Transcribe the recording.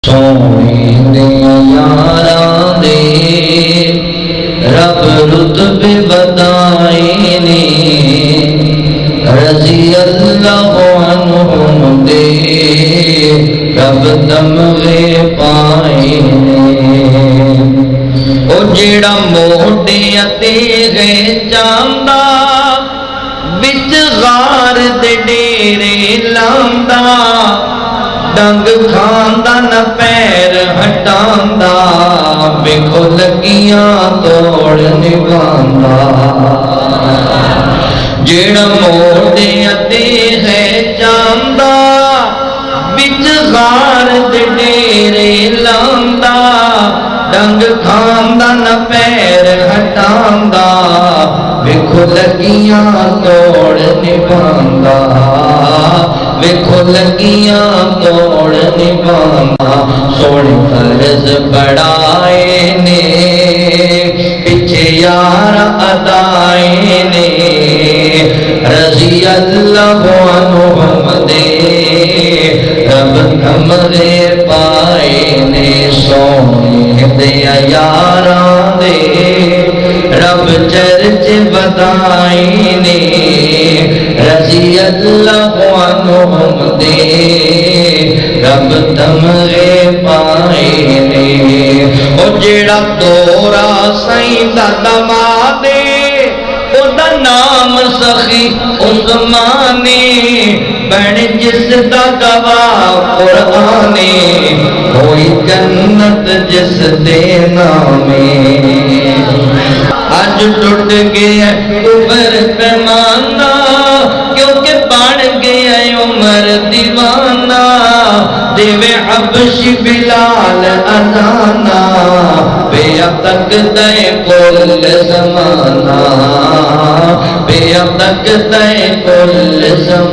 سونے دے یاراں دے رب رتبے بدائے نے، رضی اللہ عنہم دے رب تمغے پائے نے۔ او جیڑا موڈے اتے گئے چاندا وچ غار دے ڈیرے لاندا، ڈنگ کھاندا نہ پیر ہٹاندا، ویکھو لگیاں توڑ نبھاندا۔ جیڑا موڈے اتے ہے چاندا وچ غار دے ڈیرے لاندا، ڈنگ کھاندا نہ پیر ہٹاندا، ویکھو لگیاں توڑ نبھاندا، ویکھو لگیاں توڑ نبھاندا۔ سونے فرض بڑھائے نے، پیچھے یار ادائے نے، رضی اللہ عنہم دے رب تمغے پائے نے۔ سونے دے یاراں دے رب چرچ بدائے نے، رضی اللہ عنہم دے رب تمغے پائے نے۔ او جیڑا دورا سائیں دا دمادے، او دا نام سخی عثمانے، بن جس دا گواہ قرآنے، کوئی جنت جس دے نامے۔ اج ٹوٹ گیا عمر پیمانہ، کیونکہ بن گیا عمر دیوانہ، دیوے حبشی بلال اذانہ، بے اب تک دے کل زمانہ، بے اب تک دے کل زمانہ۔